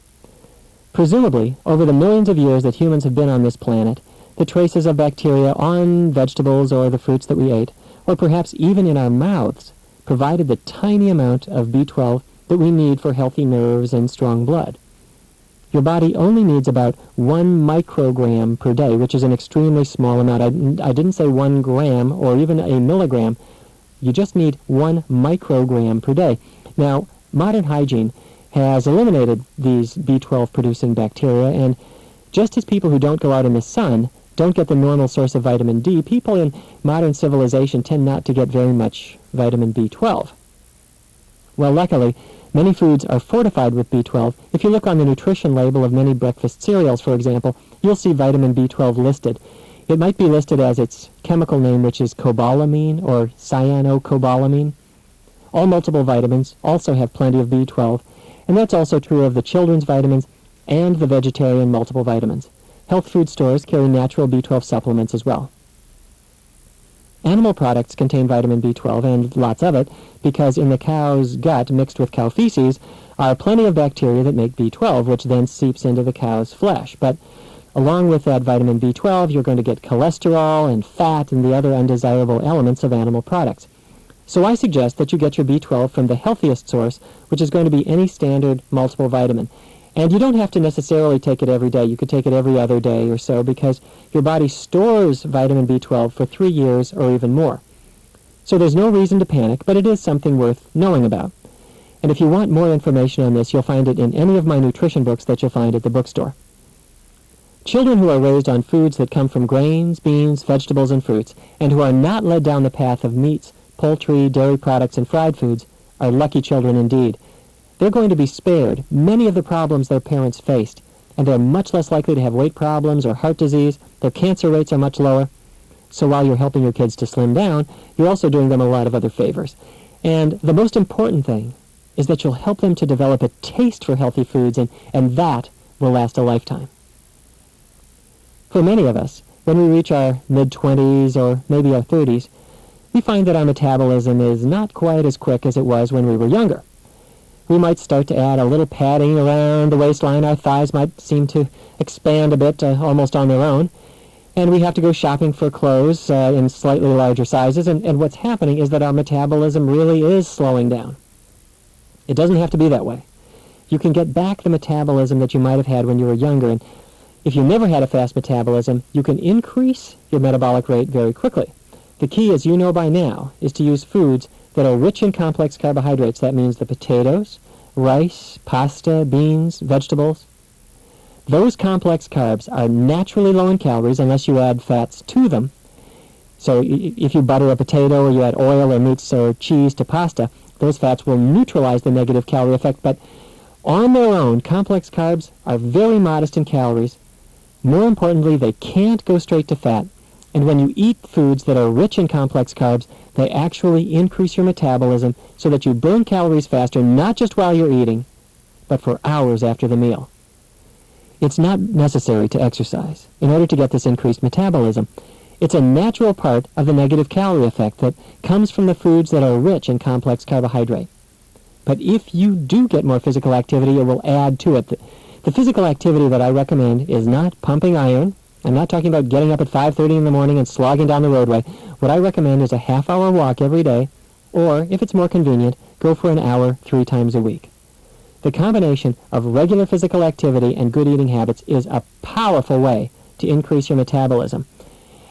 Presumably, over the millions of years that humans have been on this planet, the traces of bacteria on vegetables or the fruits that we ate, or perhaps even in our mouths, provided the tiny amount of B12 that we need for healthy nerves and strong blood. Your body only needs about 1 microgram per day, which is an extremely small amount. I didn't say 1 gram or even a milligram. You just need 1 microgram per day. Now, modern hygiene has eliminated these B12-producing bacteria, and just as people who don't go out in the sun don't get the normal source of vitamin D, people in modern civilization tend not to get very much vitamin B12. Well, luckily, many foods are fortified with B12. If you look on the nutrition label of many breakfast cereals, for example, you'll see vitamin B12 listed. It might be listed as its chemical name, which is cobalamin or cyanocobalamin. All multiple vitamins also have plenty of B12, and that's also true of the children's vitamins and the vegetarian multiple vitamins. Health food stores carry natural B12 supplements as well. Animal products contain vitamin B12, and lots of it, because in the cow's gut mixed with cow feces are plenty of bacteria that make B12, which then seeps into the cow's flesh. But along with that vitamin B12, you're going to get cholesterol and fat and the other undesirable elements of animal products. So I suggest that you get your B12 from the healthiest source, which is going to be any standard multiple vitamin. And you don't have to necessarily take it every day. You could take it every other day or so, because your body stores vitamin B12 for 3 years or even more. So there's no reason to panic, but it is something worth knowing about. And if you want more information on this, you'll find it in any of my nutrition books that you'll find at the bookstore. Children who are raised on foods that come from grains, beans, vegetables, and fruits, and who are not led down the path of meats, poultry, dairy products, and fried foods, are lucky children indeed. They're going to be spared many of the problems their parents faced, and they're much less likely to have weight problems or heart disease. Their cancer rates are much lower. So while you're helping your kids to slim down, you're also doing them a lot of other favors. And the most important thing is that you'll help them to develop a taste for healthy foods, and that will last a lifetime. For many of us, when we reach our mid-20s or maybe our 30s, we find that our metabolism is not quite as quick as it was when we were younger. We might start to add a little padding around the waistline. Our thighs might seem to expand a bit, almost on their own. And we have to go shopping for clothes in slightly larger sizes. And what's happening is that our metabolism really is slowing down. It doesn't have to be that way. You can get back the metabolism that you might have had when you were younger. And if you never had a fast metabolism, you can increase your metabolic rate very quickly. The key, as you know by now, is to use foods that are rich in complex carbohydrates. That means the potatoes, rice, pasta, beans, vegetables. Those complex carbs are naturally low in calories unless you add fats to them. So if you butter a potato or you add oil or meats or cheese to pasta, those fats will neutralize the negative calorie effect. But on their own, complex carbs are very modest in calories. More importantly, they can't go straight to fat. And when you eat foods that are rich in complex carbs, they actually increase your metabolism so that you burn calories faster, not just while you're eating, but for hours after the meal. It's not necessary to exercise in order to get this increased metabolism. It's a natural part of the negative calorie effect that comes from the foods that are rich in complex carbohydrate. But if you do get more physical activity, it will add to it. The physical activity that I recommend is not pumping iron. I'm not talking about getting up at 5:30 in the morning and slogging down the roadway. What I recommend is a half-hour walk every day, or, if it's more convenient, go for an hour 3 times a week. The combination of regular physical activity and good eating habits is a powerful way to increase your metabolism.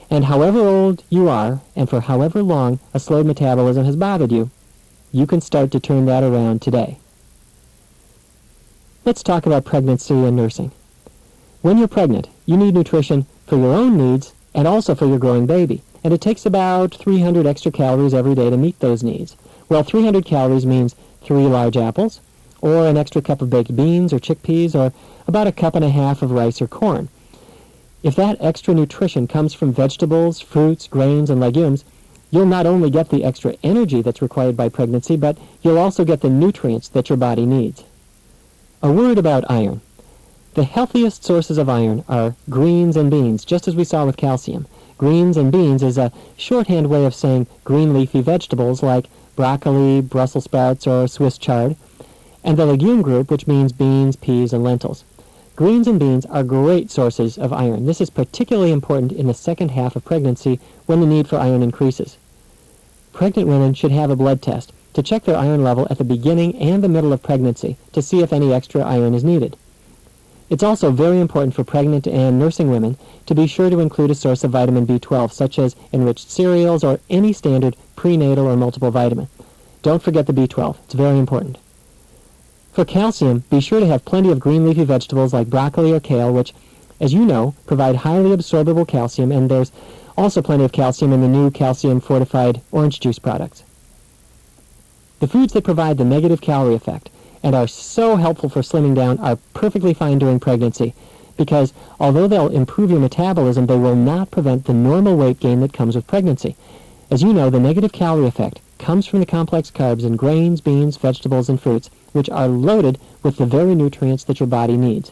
And however old you are, and for however long a slowed metabolism has bothered you, you can start to turn that around today. Let's talk about pregnancy and nursing. When you're pregnant, you need nutrition for your own needs and also for your growing baby. And it takes about 300 extra calories every day to meet those needs. Well, 300 calories means 3 large apples, or an extra cup of baked beans or chickpeas, or about a cup and a half of rice or corn. If that extra nutrition comes from vegetables, fruits, grains, and legumes, you'll not only get the extra energy that's required by pregnancy, but you'll also get the nutrients that your body needs. A word about iron. The healthiest sources of iron are greens and beans, just as we saw with calcium. Greens and beans is a shorthand way of saying green leafy vegetables like broccoli, Brussels sprouts, or Swiss chard, and the legume group, which means beans, peas, and lentils. Greens and beans are great sources of iron. This is particularly important in the second half of pregnancy when the need for iron increases. Pregnant women should have a blood test to check their iron level at the beginning and the middle of pregnancy to see if any extra iron is needed. It's also very important for pregnant and nursing women to be sure to include a source of vitamin B12, such as enriched cereals or any standard prenatal or multiple vitamin. Don't forget the B12. It's very important. For calcium, be sure to have plenty of green leafy vegetables like broccoli or kale, which, as you know, provide highly absorbable calcium, and there's also plenty of calcium in the new calcium-fortified orange juice products. The foods that provide the negative calorie effect and are so helpful for slimming down are perfectly fine during pregnancy because although they'll improve your metabolism, they will not prevent the normal weight gain that comes with pregnancy. As you know, the negative calorie effect comes from the complex carbs in grains, beans, vegetables, and fruits, which are loaded with the very nutrients that your body needs.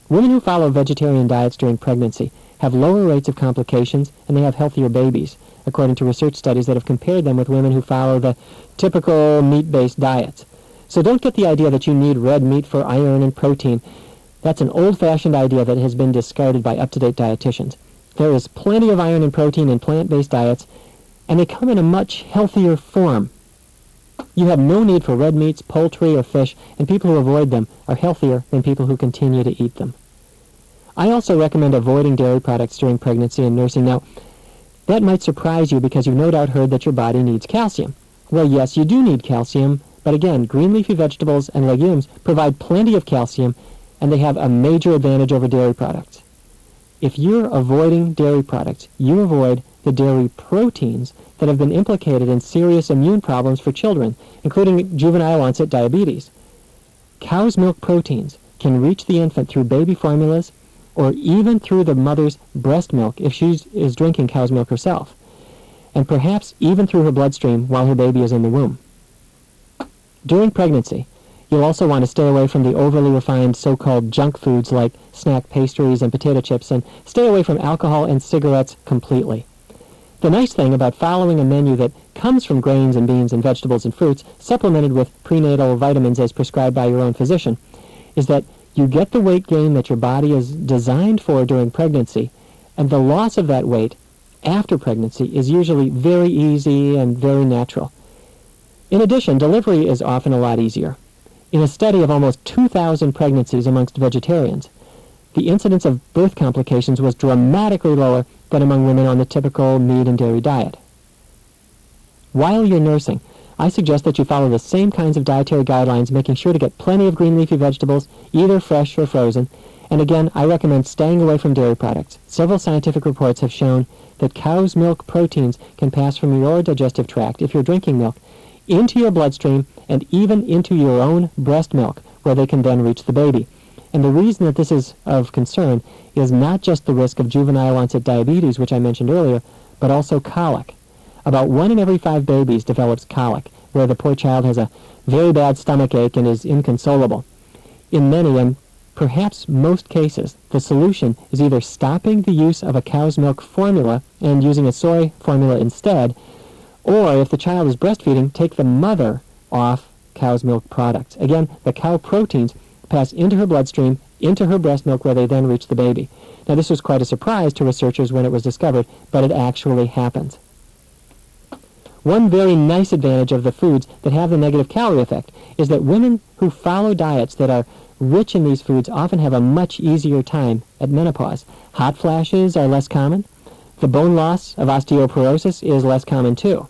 Women who follow vegetarian diets during pregnancy have lower rates of complications and they have healthier babies, according to research studies that have compared them with women who follow the typical meat-based diets. So don't get the idea that you need red meat for iron and protein. That's an old-fashioned idea that has been discarded by up-to-date dietitians. There is plenty of iron and protein in plant-based diets, and they come in a much healthier form. You have no need for red meats, poultry, or fish, and people who avoid them are healthier than people who continue to eat them. I also recommend avoiding dairy products during pregnancy and nursing. Now, that might surprise you because you've no doubt heard that your body needs calcium. Well, yes, you do need calcium, but again, green leafy vegetables and legumes provide plenty of calcium, and they have a major advantage over dairy products. If you're avoiding dairy products, you avoid the dairy proteins that have been implicated in serious immune problems for children, including juvenile onset diabetes. Cow's milk proteins can reach the infant through baby formulas or even through the mother's breast milk if she is drinking cow's milk herself, and perhaps even through her bloodstream while her baby is in the womb. During pregnancy, you'll also want to stay away from the overly refined so-called junk foods like snack pastries and potato chips, and stay away from alcohol and cigarettes completely. The nice thing about following a menu that comes from grains and beans and vegetables and fruits, supplemented with prenatal vitamins as prescribed by your own physician, is that you get the weight gain that your body is designed for during pregnancy, and the loss of that weight after pregnancy is usually very easy and very natural. In addition, delivery is often a lot easier. In a study of almost 2,000 pregnancies amongst vegetarians, the incidence of birth complications was dramatically lower than among women on the typical meat and dairy diet. While you're nursing, I suggest that you follow the same kinds of dietary guidelines, making sure to get plenty of green leafy vegetables, either fresh or frozen. And again, I recommend staying away from dairy products. Several scientific reports have shown that cow's milk proteins can pass from your digestive tract, if you're drinking milk, into your bloodstream and even into your own breast milk, where they can then reach the baby. And the reason that this is of concern is not just the risk of juvenile onset diabetes, which I mentioned earlier, but also colic. About 1 in every 5 babies develops colic, where the poor child has a very bad stomach ache and is inconsolable. In many, and perhaps most cases, the solution is either stopping the use of a cow's milk formula and using a soy formula instead, or if the child is breastfeeding, take the mother off cow's milk products. Again, the cow proteins pass into her bloodstream, into her breast milk, where they then reach the baby. Now, this was quite a surprise to researchers when it was discovered, but it actually happens. One very nice advantage of the foods that have the negative calorie effect is that women who follow diets that are rich in these foods often have a much easier time at menopause. Hot flashes are less common. The bone loss of osteoporosis is less common too.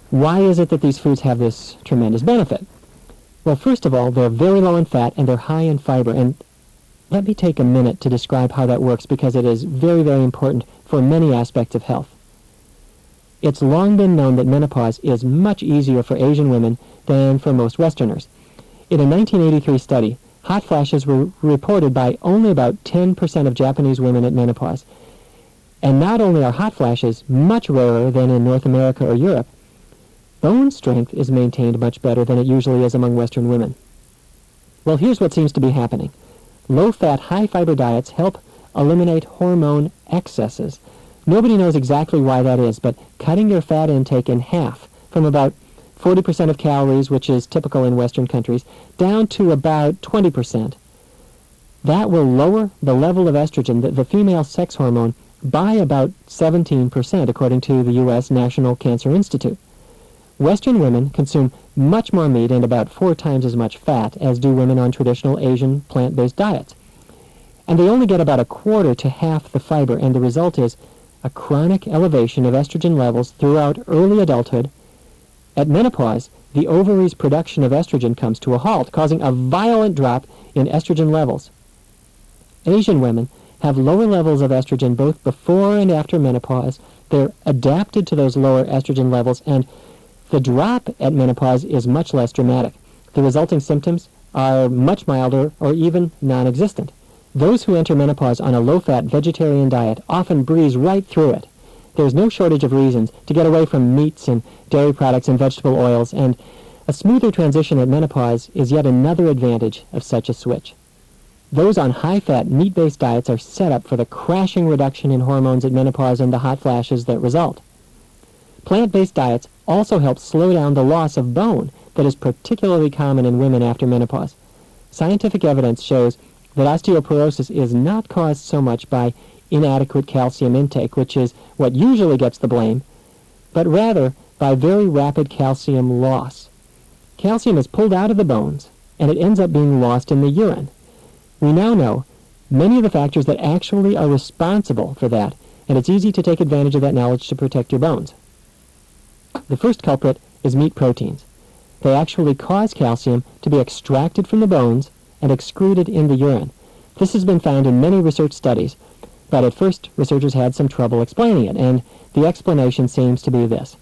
Why is it that these foods have this tremendous benefit? Well, first of all, they're very low in fat and they're high in fiber. And let me take a minute to describe how that works, because it is very, very important for many aspects of health. It's long been known that menopause is much easier for Asian women than for most Westerners. In a 1983 study, hot flashes were reported by only about 10% of Japanese women at menopause. And not only are hot flashes much rarer than in North America or Europe, bone strength is maintained much better than it usually is among Western women. Well, here's what seems to be happening. Low-fat, high-fiber diets help eliminate hormone excesses. Nobody knows exactly why that is, but cutting your fat intake in half, from about 40% of calories, which is typical in Western countries, down to about 20%, that will lower the level of estrogen, the female sex hormone, by about 17%, according to the U.S. National Cancer Institute. Western women consume much more meat and about 4 times as much fat as do women on traditional Asian plant-based diets. And they only get about 1/4 to half the fiber, and the result is a chronic elevation of estrogen levels throughout early adulthood. At menopause, the ovary's production of estrogen comes to a halt, causing a violent drop in estrogen levels. Asian women have lower levels of estrogen both before and after menopause. They're adapted to those lower estrogen levels, and The drop at menopause is much less dramatic. The resulting symptoms are much milder or even non-existent. Those who enter menopause on a low-fat vegetarian diet often breeze right through it. There's no shortage of reasons to get away from meats and dairy products and vegetable oils, and a smoother transition at menopause is yet another advantage of such a switch. Those on high-fat, meat-based diets are set up for the crashing reduction in hormones at menopause and the hot flashes that result. Plant-based diets also help slow down the loss of bone that is particularly common in women after menopause. Scientific evidence shows that osteoporosis is not caused so much by inadequate calcium intake, which is what usually gets the blame, but rather by very rapid calcium loss. Calcium is pulled out of the bones, and it ends up being lost in the urine. We now know many of the factors that actually are responsible for that, and it's easy to take advantage of that knowledge to protect your bones. The first culprit is meat proteins. They actually cause calcium to be extracted from the bones and excreted in the urine. This has been found in many research studies, but at first researchers had some trouble explaining it, and the explanation seems to be this.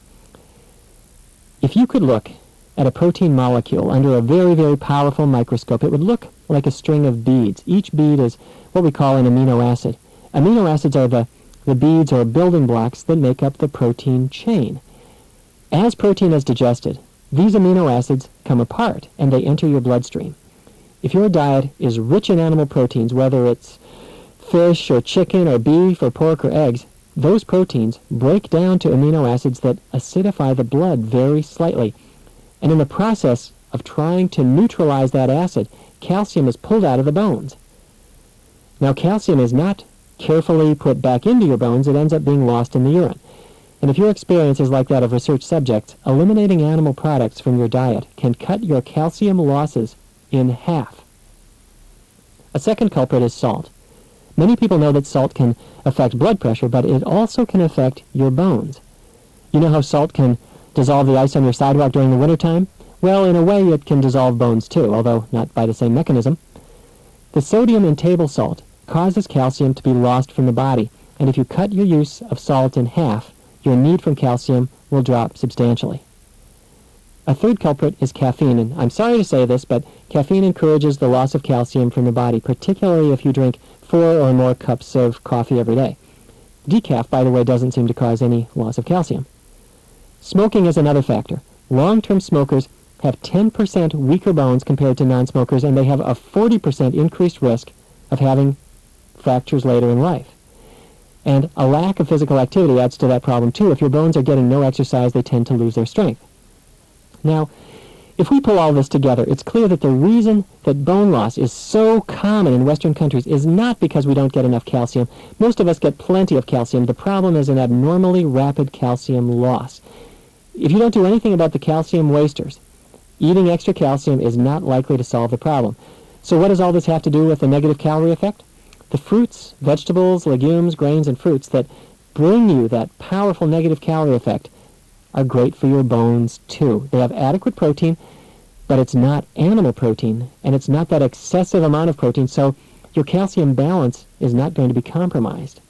If you could look at a protein molecule under a very, very powerful microscope, it would look like a string of beads. Each bead is what we call an amino acid. Amino acids are the beads or building blocks that make up the protein chain. As protein is digested, these amino acids come apart and they enter your bloodstream. If your diet is rich in animal proteins, whether it's fish or chicken or beef or pork or eggs, those proteins break down to amino acids that acidify the blood very slightly. And in the process of trying to neutralize that acid, calcium is pulled out of the bones. Now, calcium is not carefully put back into your bones. It ends up being lost in the urine. And if your experience is like that of research subjects, eliminating animal products from your diet can cut your calcium losses in half. A second culprit is salt. Many people know that salt can affect blood pressure, but it also can affect your bones. You know how salt can dissolve the ice on your sidewalk during the wintertime? Well, in a way it can dissolve bones too, although not by the same mechanism. The sodium in table salt causes calcium to be lost from the body, and if you cut your use of salt in half, your need for calcium will drop substantially. A third culprit is caffeine, and I'm sorry to say this, but caffeine encourages the loss of calcium from the body, particularly if you drink 4 or more cups of coffee every day. Decaf, by the way, doesn't seem to cause any loss of calcium. Smoking is another factor. Long-term smokers have 10% weaker bones compared to non-smokers, and they have a 40% increased risk of having fractures later in life. And a lack of physical activity adds to that problem too. If your bones are getting no exercise, they tend to lose their strength. Now, if we pull all this together, it's clear that the reason that bone loss is so common in Western countries is not because we don't get enough calcium. Most of us get plenty of calcium. The problem is an abnormally rapid calcium loss. If you don't do anything about the calcium wasters, eating extra calcium is not likely to solve the problem. So what does all this have to do with the negative calorie effect? The fruits, vegetables, legumes, grains, and fruits that bring you that powerful negative calorie effect are great for your bones too. They have adequate protein, but it's not animal protein, and it's not that excessive amount of protein, so your calcium balance is not going to be compromised.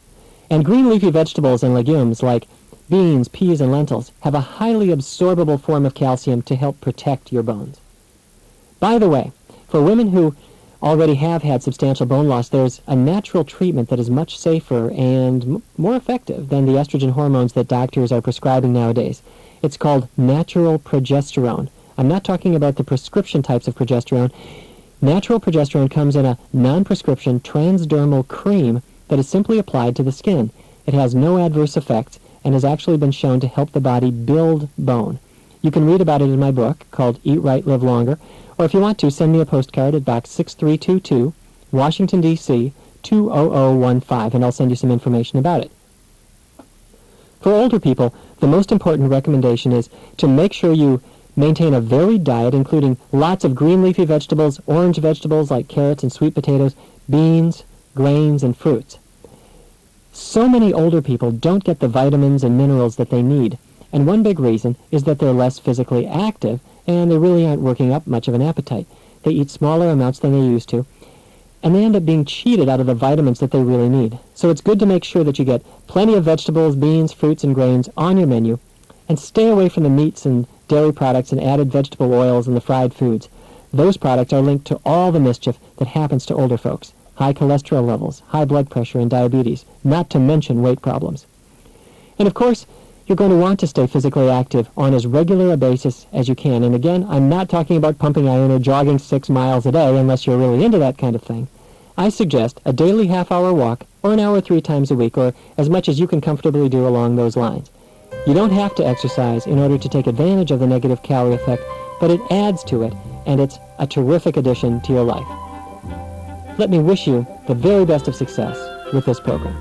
And green leafy vegetables and legumes like beans, peas, and lentils have a highly absorbable form of calcium to help protect your bones. By the way, for women who already have had substantial bone loss, there's a natural treatment that is much safer and more effective than the estrogen hormones that doctors are prescribing nowadays. It's called natural progesterone. I'm not talking about the prescription types of progesterone. Natural progesterone comes in a non-prescription transdermal cream that is simply applied to the skin. It has no adverse effects and has actually been shown to help the body build bone. You can read about it in my book called Eat Right, Live Longer, or if you want to, send me a postcard at Box 6322, Washington, D.C., 20015, and I'll send you some information about it. For older people, the most important recommendation is to make sure you maintain a varied diet, including lots of green leafy vegetables, orange vegetables like carrots and sweet potatoes, beans, grains, and fruits. So many older people don't get the vitamins and minerals that they need, and one big reason is that they're less physically active and they really aren't working up much of an appetite. They eat smaller amounts than they used to, and they end up being cheated out of the vitamins that they really need. So it's good to make sure that you get plenty of vegetables, beans, fruits, and grains on your menu, and stay away from the meats and dairy products, and added vegetable oils and the fried foods. Those products are linked to all the mischief that happens to older folks. High cholesterol levels, high blood pressure, and diabetes, not to mention weight problems. And of course, you're going to want to stay physically active on as regular a basis as you can. And again, I'm not talking about pumping iron or jogging 6 miles a day unless you're really into that kind of thing. I suggest a daily half-hour walk or an hour 3 times a week, or as much as you can comfortably do along those lines. You don't have to exercise in order to take advantage of the negative calorie effect, but it adds to it, and it's a terrific addition to your life. Let me wish you the very best of success with this program.